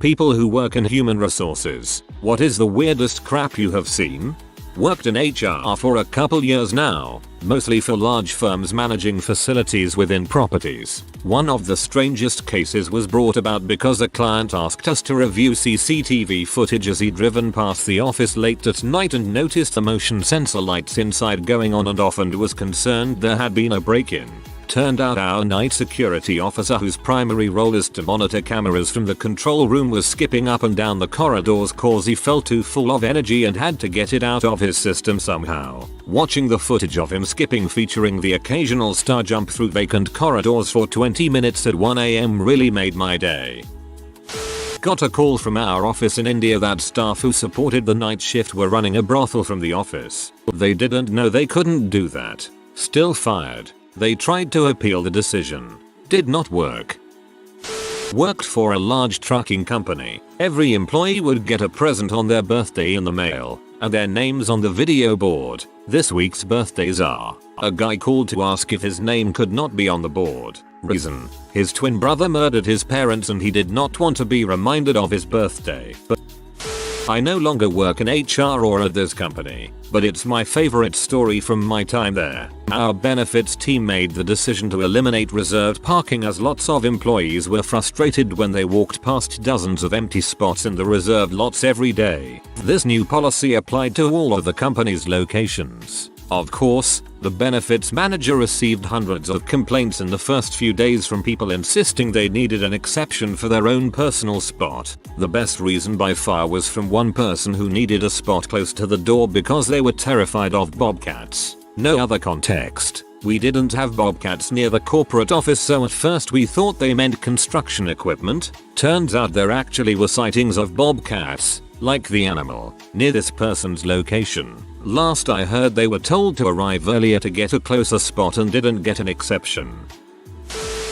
People who work in human resources, what is the weirdest crap you have seen? Worked in HR for a couple years now, mostly for large firms managing facilities within properties. One of the strangest cases was brought about because a client asked us to review CCTV footage as he'd driven past the office late at night and noticed the motion sensor lights inside going on and off and was concerned there had been a break-in. Turned out our night security officer, whose primary role is to monitor cameras from the control room, was skipping up and down the corridors cause he felt too full of energy and had to get it out of his system somehow. Watching the footage of him skipping featuring the occasional star jump through vacant corridors for 20 minutes at 1 AM really made my day. Got a call from our office in India that staff who supported the night shift were running a brothel from the office. They didn't know they couldn't do that. Still fired. They tried to appeal the decision. Did not work. Worked for a large trucking company. Every employee would get a present on their birthday in the mail, and their names on the video board. This week's birthdays are. A guy called to ask if his name could not be on the board. Reason: his twin brother murdered his parents and he did not want to be reminded of his birthday. But I no longer work in HR or at this company, but it's my favorite story from my time there. Our benefits team made the decision to eliminate reserved parking as lots of employees were frustrated when they walked past dozens of empty spots in the reserved lots every day. This new policy applied to all of the company's locations. Of course, the benefits manager received hundreds of complaints in the first few days from people insisting they needed an exception for their own personal spot. The best reason by far was from one person who needed a spot close to the door because they were terrified of bobcats. No other context. We didn't have bobcats near the corporate office, so at first we thought they meant construction equipment. Turns out there actually were sightings of bobcats, like the animal, near this person's location. Last I heard they were told to arrive earlier to get a closer spot and didn't get an exception.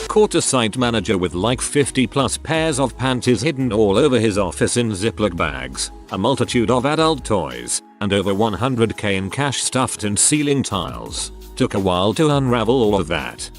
Caught a site manager with like 50 plus pairs of panties hidden all over his office in Ziploc bags, a multitude of adult toys, and over 100k in cash stuffed in ceiling tiles. Took a while to unravel all of that.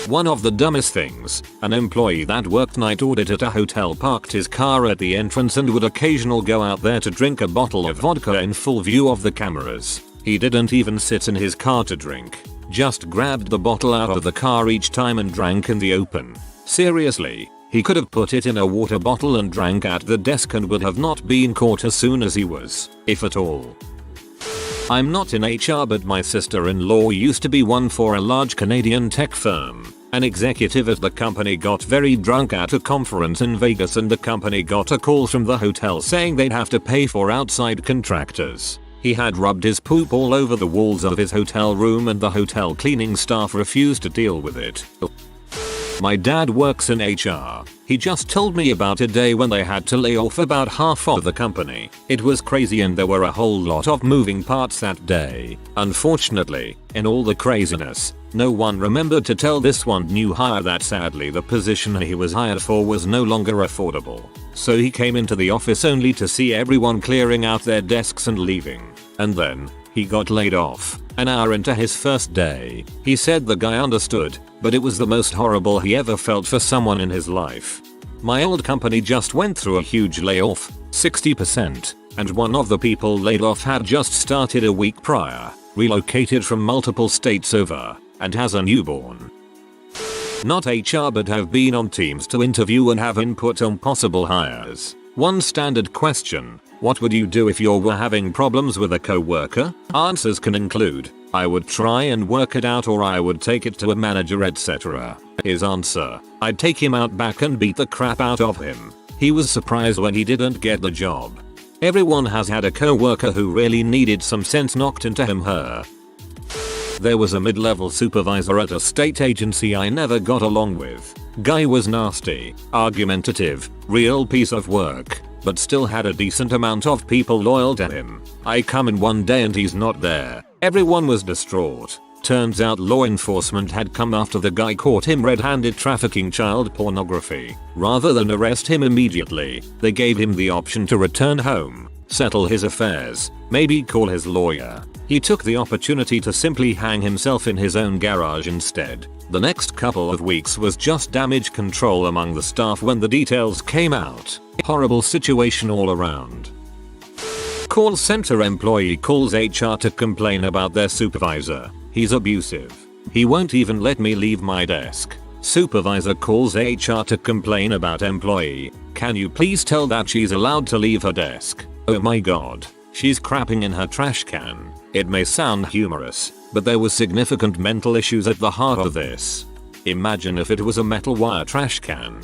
One of the dumbest things, an employee that worked night audit at a hotel parked his car at the entrance and would occasionally go out there to drink a bottle of vodka in full view of the cameras. He didn't even sit in his car to drink, just grabbed the bottle out of the car each time and drank in the open. Seriously, he could have put it in a water bottle and drank at the desk and would have not been caught as soon as he was, if at all. I'm not in HR, but my sister-in-law used to be one for a large Canadian tech firm. An executive at the company got very drunk at a conference in Vegas and the company got a call from the hotel saying they'd have to pay for outside contractors. He had rubbed his poop all over the walls of his hotel room and the hotel cleaning staff refused to deal with it. My dad works in HR. He just told me about a day when they had to lay off about half of the company. It was crazy and there were a whole lot of moving parts that day. Unfortunately, in all the craziness, no one remembered to tell this one new hire that sadly the position he was hired for was no longer affordable. So he came into the office only to see everyone clearing out their desks and leaving. And then, he got laid off. An hour into his first day, he said the guy understood, but it was the most horrible he ever felt for someone in his life. My old company just went through a huge layoff, 60%, and one of the people laid off had just started a week prior, relocated from multiple states over, and has a newborn. Not HR, but have been on teams to interview and have input on possible hires. One standard question: what would you do if you were having problems with a coworker? Answers can include, I would try and work it out, or I would take it to a manager, etc. His answer: I'd take him out back and beat the crap out of him. He was surprised when he didn't get the job. Everyone has had a coworker who really needed some sense knocked into him/her. There was a mid-level supervisor at a state agency I never got along with. Guy was nasty, argumentative, real piece of work, but still had a decent amount of people loyal to him. I come in one day and he's not there. Everyone was distraught. Turns out law enforcement had come after the guy caught him red-handed trafficking child pornography. Rather than arrest him immediately, they gave him the option to return home. settle his affairs, maybe call his lawyer. He took the opportunity to simply hang himself in his own garage instead. The next couple of weeks was just damage control among the staff when the details came out. Horrible situation all around. Call center employee calls HR to complain about their supervisor. He's abusive. He won't even let me leave my desk. Supervisor calls HR to complain about employee. Can you please tell that she's allowed to leave her desk? Oh my god. She's crapping in her trash can. It may sound humorous, but there was significant mental issues at the heart of this. Imagine if it was a metal wire trash can.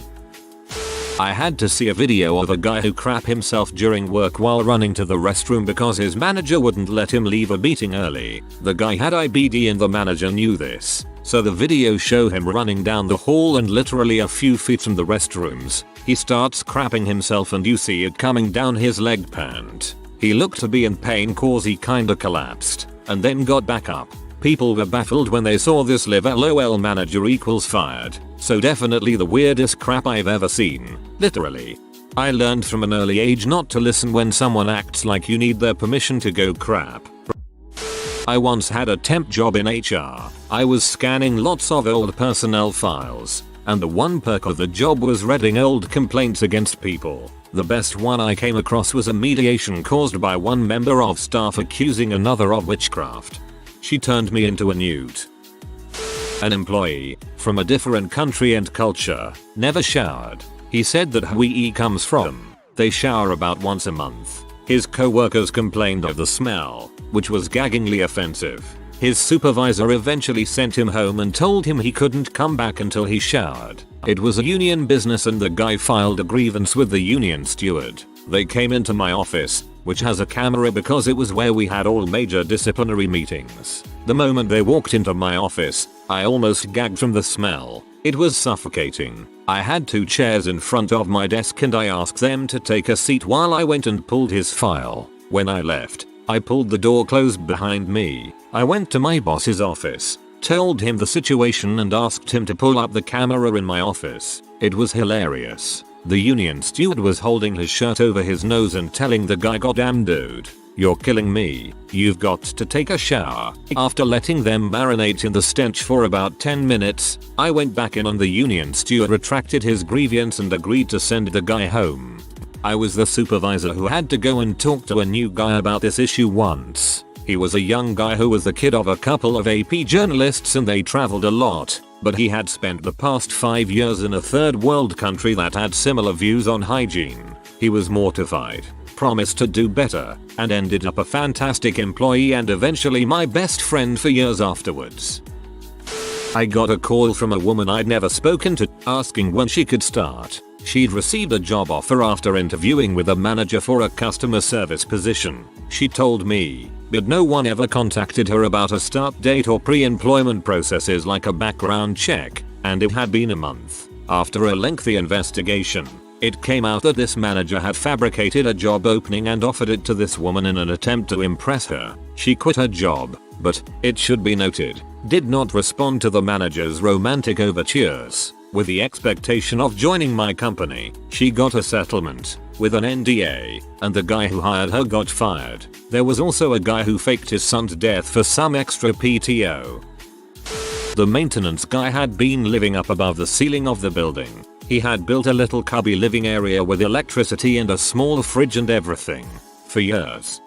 I had to see a video of a guy who crap himself during work while running to the restroom because his manager wouldn't let him leave a meeting early. The guy had IBD and the manager knew this, so the video show him running down the hall and literally a few feet from the restrooms, he starts crapping himself and you see it coming down his leg pant. He looked to be in pain cause he kinda collapsed, and then got back up. People were baffled when they saw this live LOL manager equals fired, so definitely the weirdest crap I've ever seen, literally. I learned from an early age not to listen when someone acts like you need their permission to go crap. I once had a temp job in HR. I was scanning lots of old personnel files, and the one perk of the job was reading old complaints against people. The best one I came across was a mediation caused by one member of staff accusing another of witchcraft. She turned me into a newt. An employee, from a different country and culture, never showered. He said that Hawaii comes from, they shower about once a month. His co-workers complained of the smell, which was gaggingly offensive. His supervisor eventually sent him home and told him he couldn't come back until he showered. It was a union business and the guy filed a grievance with the union steward. They came into my office, which has a camera because it was where we had all major disciplinary meetings. The moment they walked into my office, I almost gagged from the smell. It was suffocating. I had 2 chairs in front of my desk and I asked them to take a seat while I went and pulled his file. When I left, I pulled the door closed behind me. I went to my boss's office, told him the situation and asked him to pull up the camera in my office. It was hilarious. The union steward was holding his shirt over his nose and telling the guy, "Goddamn dude, you're killing me. You've got to take a shower." After letting them marinate in the stench for about 10 minutes, I went back in and the union steward retracted his grievance and agreed to send the guy home. I was the supervisor who had to go and talk to a new guy about this issue once. He was a young guy who was the kid of a couple of AP journalists and they traveled a lot, but he had spent the past 5 years in a third world country that had similar views on hygiene. He was mortified, promised to do better, and ended up a fantastic employee and eventually my best friend for years afterwards. I got a call from a woman I'd never spoken to, asking when she could start. She'd received a job offer after interviewing with a manager for a customer service position. She told me, but no one ever contacted her about a start date or pre-employment processes like a background check, and it had been a month. After a lengthy investigation, it came out that this manager had fabricated a job opening and offered it to this woman in an attempt to impress her. She quit her job, but, it should be noted, did not respond to the manager's romantic overtures. With the expectation of joining my company, she got a settlement, with an NDA, and the guy who hired her got fired. There was also a guy who faked his son's death for some extra PTO. The maintenance guy had been living up above the ceiling of the building. He had built a little cubby living area with electricity and a small fridge and everything. For years.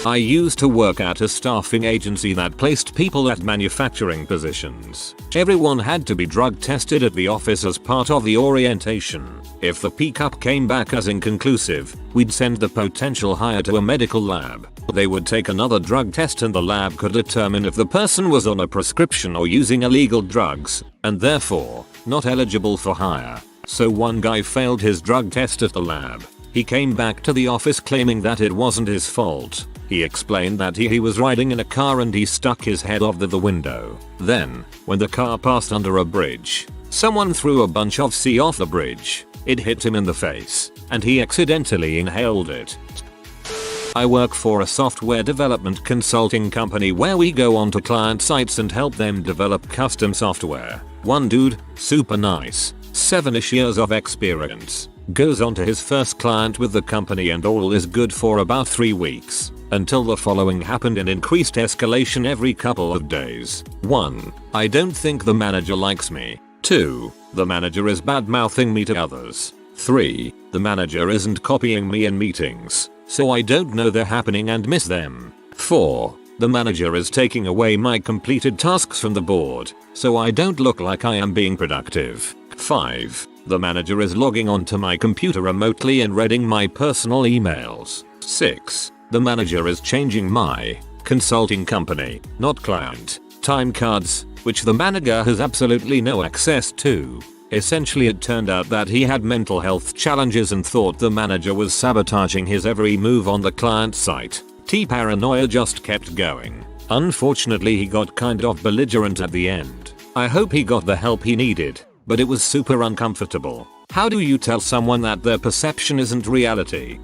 I used to work at a staffing agency that placed people at manufacturing positions. Everyone had to be drug tested at the office as part of the orientation. If the pickup came back as inconclusive, we'd send the potential hire to a medical lab. They would take another drug test and the lab could determine if the person was on a prescription or using illegal drugs, and therefore, not eligible for hire. So one guy failed his drug test at the lab. He came back to the office claiming that it wasn't his fault. He explained that he was riding in a car and he stuck his head off the window. Then, when the car passed under a bridge, someone threw a bunch of C off the bridge. It hit him in the face, and he accidentally inhaled it. I work for a software development consulting company where we go onto client sites and help them develop custom software. One dude, super nice, 7ish years of experience, Goes on to his first client with the company and all is good for about 3 weeks. Until the following happened in increased escalation every couple of days. 1. I don't think the manager likes me. 2. The manager is bad mouthing me to others. 3. The manager isn't copying me in meetings, so I don't know they're happening and miss them. 4. The manager is taking away my completed tasks from the board, so I don't look like I am being productive. 5. The manager is logging onto my computer remotely and reading my personal emails. 6. The manager is changing my consulting company, not client, time cards, which the manager has absolutely no access to. Essentially, it turned out that he had mental health challenges and thought the manager was sabotaging his every move on the client site. Paranoia just kept going. Unfortunately, he got kind of belligerent at the end. I hope he got the help he needed, but it was super uncomfortable. How do you tell someone that their perception isn't reality?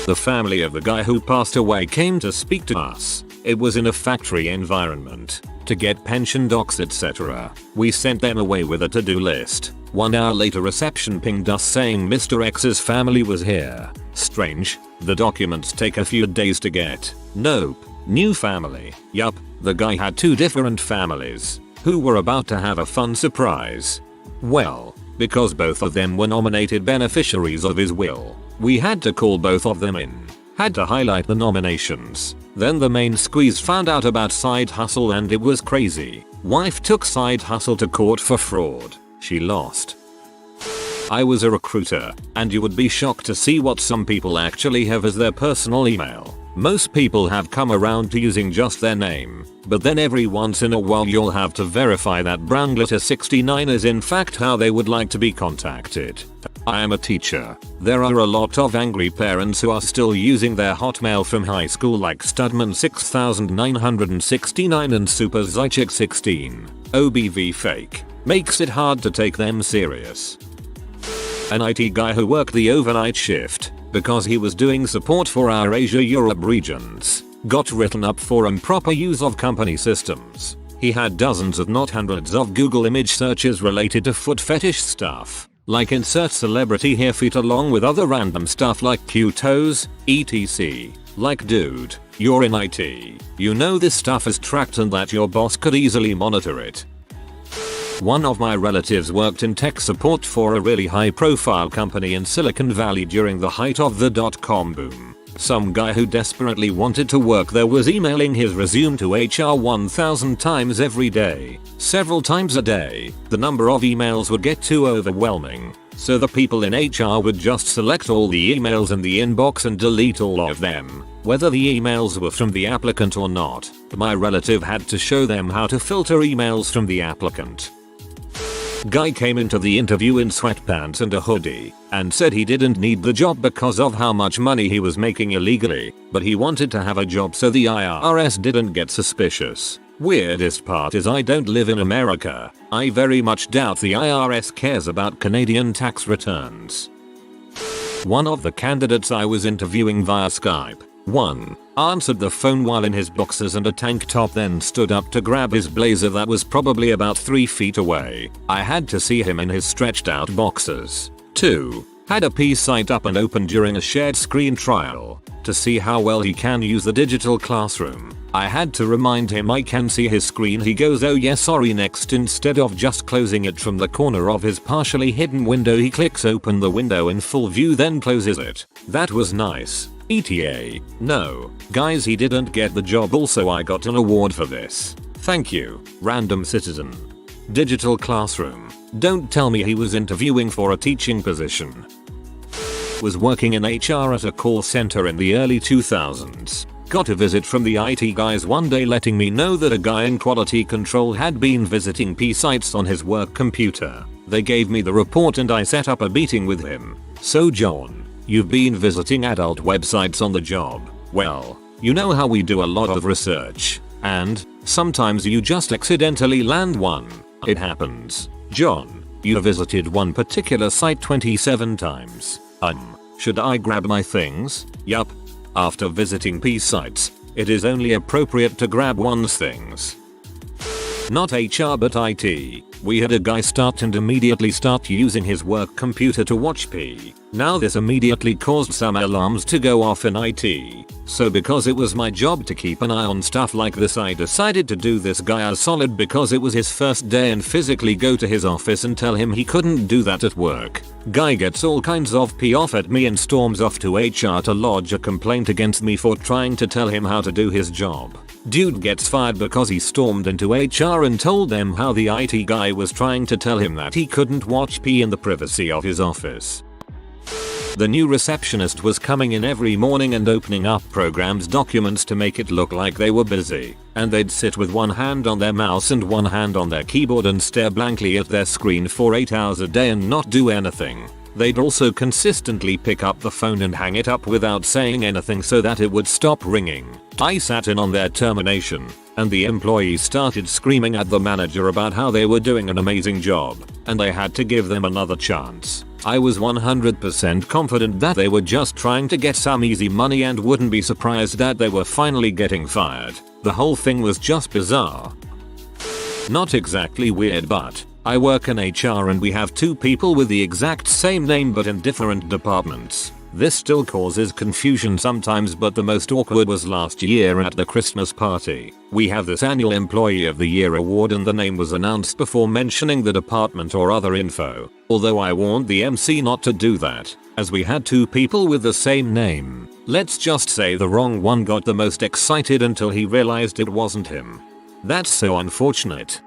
The family of the guy who passed away came to speak to us. It was in a factory environment. To get pension docs etc. We sent them away with a to-do list. 1 hour later reception pinged us saying Mr. X's family was here. Strange. The documents take a few days to get. Nope. New family. Yup. The guy had 2 different families who were about to have a fun surprise. Well, because both of them were nominated beneficiaries of his will, we had to call both of them in. Had to highlight the nominations. Then the main squeeze found out about side hustle and it was crazy. Wife took side hustle to court for fraud. She lost. I was a recruiter, and you would be shocked to see what some people actually have as their personal email. Most people have come around to using just their name, but then every once in a while you'll have to verify that brown glitter 69 is in fact how they would like to be contacted. I am a teacher. There are a lot of angry parents who are still using their Hotmail from high school like Studman 6969 and Super Zychik 16. OBV fake. Makes it hard to take them serious. An IT guy who worked the overnight shift because he was doing support for our Asia-Europe regions got written up for improper use of company systems. He had dozens if not hundreds of Google image searches related to foot fetish stuff, like insert celebrity hair feet along with other random stuff like cute toes, etc. Like dude, you're in IT. You know this stuff is tracked and that your boss could easily monitor it. One of my relatives worked in tech support for a really high profile company in Silicon Valley during the height of the .com boom. Some guy who desperately wanted to work there was emailing his resume to HR 1000 times every day. Several times a day. The number of emails would get too overwhelming, so the people in HR would just select all the emails in the inbox and delete all of them, whether the emails were from the applicant or not. My relative had to show them how to filter emails from the applicant. Guy came into the interview in sweatpants and a hoodie and said he didn't need the job because of how much money he was making illegally, but he wanted to have a job so the IRS didn't get suspicious. Weirdest part is I don't live in America. I very much doubt the IRS cares about Canadian tax returns. One of the candidates I was interviewing via Skype 1. Answered the phone while in his boxers and a tank top, then stood up to grab his blazer that was probably about 3 feet away. I had to see him in his stretched out boxers. 2. Had a P-site up and open during a shared screen trial to see how well he can use the digital classroom. I had to remind him I can see his screen. He goes, oh yeah sorry, next. Instead of just closing it from the corner of his partially hidden window, he clicks open the window in full view then closes it. That was nice. ETA. No. Guys, he didn't get the job. Also, I got an award for this. Thank you. Random citizen. Digital classroom. Don't tell me he was interviewing for a teaching position. Was working in HR at a call center in the early 2000s. Got a visit from the IT guys one day letting me know that a guy in quality control had been visiting P-sites on his work computer. They gave me the report and I set up a meeting with him. So John, you've been visiting adult websites on the job. Well, you know how we do a lot of research, and sometimes you just accidentally land one. It happens. John, you visited one particular site 27 times. Should I grab my things? Yup. After visiting P sites, it is only appropriate to grab one's things. Not HR but IT. We had a guy start and immediately start using his work computer to watch P. Now this immediately caused some alarms to go off in IT. So because it was my job to keep an eye on stuff like this, I decided to do this guy a solid because it was his first day and physically go to his office and tell him he couldn't do that at work. Guy gets all kinds of pee off at me and storms off to HR to lodge a complaint against me for trying to tell him how to do his job. Dude gets fired because he stormed into HR and told them how the IT guy was trying to tell him that he couldn't watch pee in the privacy of his office. The new receptionist was coming in every morning and opening up programs documents to make it look like they were busy, and they'd sit with one hand on their mouse and one hand on their keyboard and stare blankly at their screen for 8 hours a day and not do anything. They'd also consistently pick up the phone and hang it up without saying anything so that it would stop ringing. I sat in on their termination, and the employees started screaming at the manager about how they were doing an amazing job, and they had to give them another chance. I was 100% confident that they were just trying to get some easy money and wouldn't be surprised that they were finally getting fired. The whole thing was just bizarre. Not exactly weird, but I work in HR and we have 2 people with the exact same name but in different departments. This still causes confusion sometimes, but the most awkward was last year at the Christmas party. We have this annual Employee of the Year award and the name was announced before mentioning the department or other info. Although I warned the MC not to do that, as we had 2 people with the same name. Let's just say the wrong one got the most excited until he realized it wasn't him. That's so unfortunate.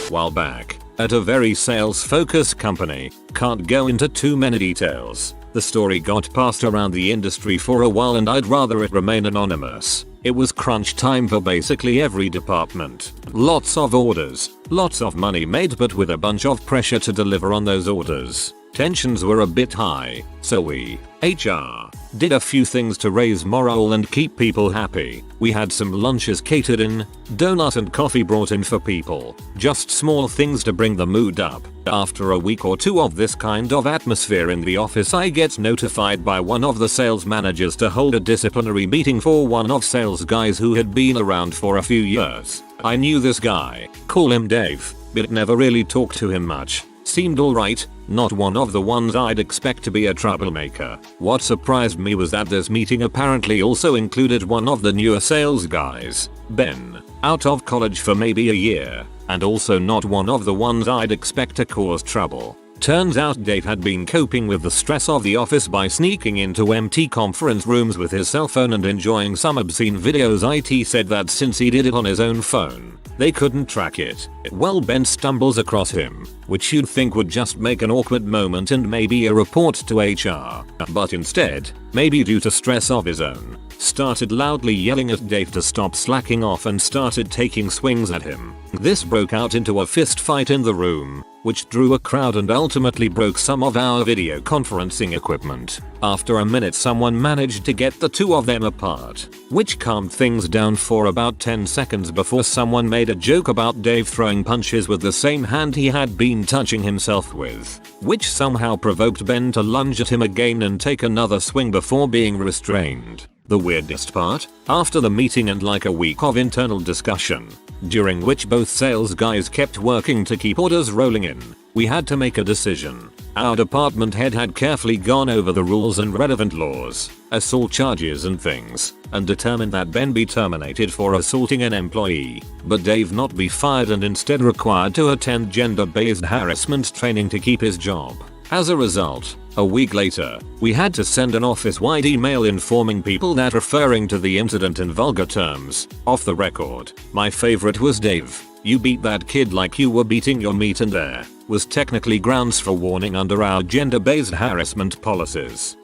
While back, at a very sales-focused company, can't go into too many details. The story got passed around the industry for a while and I'd rather it remain anonymous. It was crunch time for basically every department. Lots of orders, lots of money made, but with a bunch of pressure to deliver on those orders. Tensions were a bit high, so we, HR, did a few things to raise morale and keep people happy. We had some lunches catered in, donut and coffee brought in for people. Just small things to bring the mood up. After a week or 2 of this kind of atmosphere in the office, I get notified by one of the sales managers to hold a disciplinary meeting for one of sales guys who had been around for a few years. I knew this guy, call him Dave, but never really talked to him much. Seemed alright, not one of the ones I'd expect to be a troublemaker. What surprised me was that this meeting apparently also included one of the newer sales guys, Ben, out of college for maybe a year, and also not one of the ones I'd expect to cause trouble. Turns out Dave had been coping with the stress of the office by sneaking into empty conference rooms with his cell phone and enjoying some obscene videos. IT said that since he did it on his own phone, they couldn't track it. Well, Ben stumbles across him, which you'd think would just make an awkward moment and maybe a report to HR, but instead, maybe due to stress of his own, started loudly yelling at Dave to stop slacking off and started taking swings at him. This broke out into a fist fight in the room, which drew a crowd and ultimately broke some of our video conferencing equipment. After a minute, someone managed to get the 2 of them apart, which calmed things down for about 10 seconds before someone made a joke about Dave throwing punches with the same hand he had been touching himself with, which somehow provoked Ben to lunge at him again and take another swing before being restrained. The weirdest part, after the meeting and like a week of internal discussion, during which both sales guys kept working to keep orders rolling in, we had to make a decision. Our department head had carefully gone over the rules and relevant laws, assault charges and things, and determined that Ben be terminated for assaulting an employee, but Dave not be fired and instead required to attend gender-based harassment training to keep his job. As a result, a week later, we had to send an office-wide email informing people that referring to the incident in vulgar terms, off the record. My favorite was Dave, you beat that kid like you were beating your meat, and there was technically grounds for warning under our gender-based harassment policies.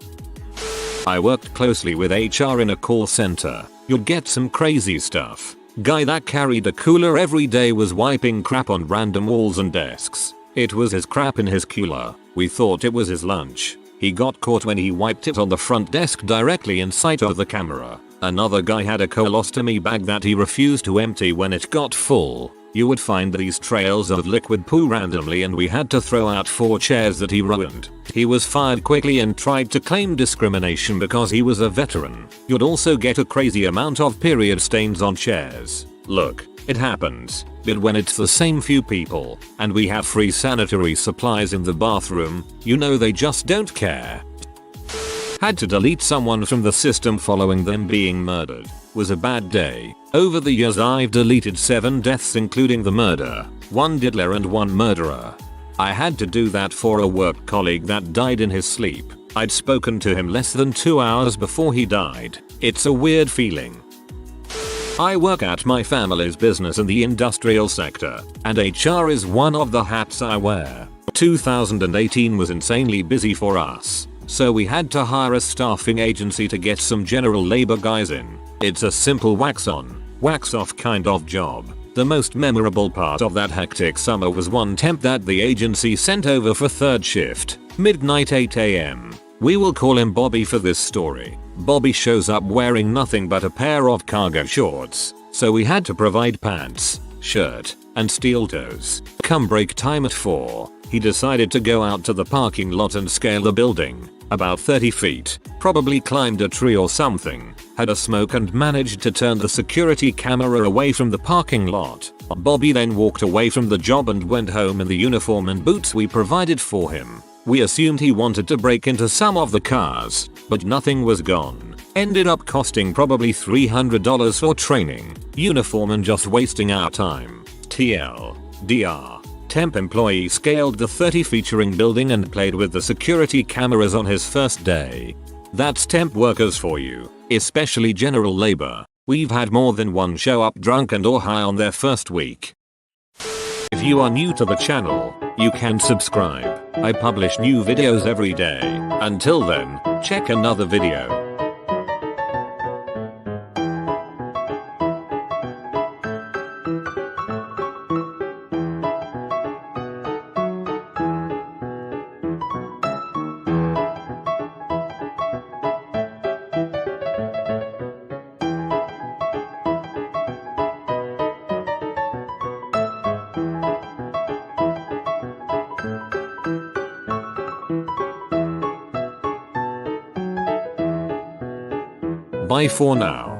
I worked closely with HR in a call center. You'd get some crazy stuff. Guy that carried a cooler every day was wiping crap on random walls and desks. It was his crap in his cooler. We thought it was his lunch. He got caught when he wiped it on the front desk directly in sight of the camera. Another guy had a colostomy bag that he refused to empty when it got full. You would find these trails of liquid poo randomly, and we had to throw out 4 chairs that he ruined. He was fired quickly and tried to claim discrimination because he was a veteran. You'd also get a crazy amount of period stains on chairs. Look, It happens, but when it's the same few people, and we have free sanitary supplies in the bathroom, you know they just don't care. Had to delete someone from the system following them being murdered. Was a bad day. Over the years I've deleted 7 deaths including the murder, 1 diddler and 1 murderer. I had to do that for a work colleague that died in his sleep. I'd spoken to him less than 2 hours before he died. It's a weird feeling. I work at my family's business in the industrial sector, and HR is one of the hats I wear. 2018 was insanely busy for us, so we had to hire a staffing agency to get some general labor guys in. It's a simple wax on, wax off kind of job. The most memorable part of that hectic summer was one temp that the agency sent over for 3rd shift, midnight 8 AM. We will call him Bobby for this story. Bobby shows up wearing nothing but a pair of cargo shorts, so we had to provide pants, shirt, and steel toes. Come break time at 4, he decided to go out to the parking lot and scale the building, about 30 feet, probably climbed a tree or something, had a smoke and managed to turn the security camera away from the parking lot. Bobby then walked away from the job and went home in the uniform and boots we provided for him. We assumed he wanted to break into some of the cars, but nothing was gone. Ended up costing probably $300 for training, uniform and just wasting our time. TLDR. Temp employee scaled the 30-featuring building and played with the security cameras on his first day. That's temp workers for you, especially general labor. We've had more than one show up drunk and or high on their first week. If you are new to the channel, you can subscribe. I publish new videos every day. Until then, check another video. Bye for now.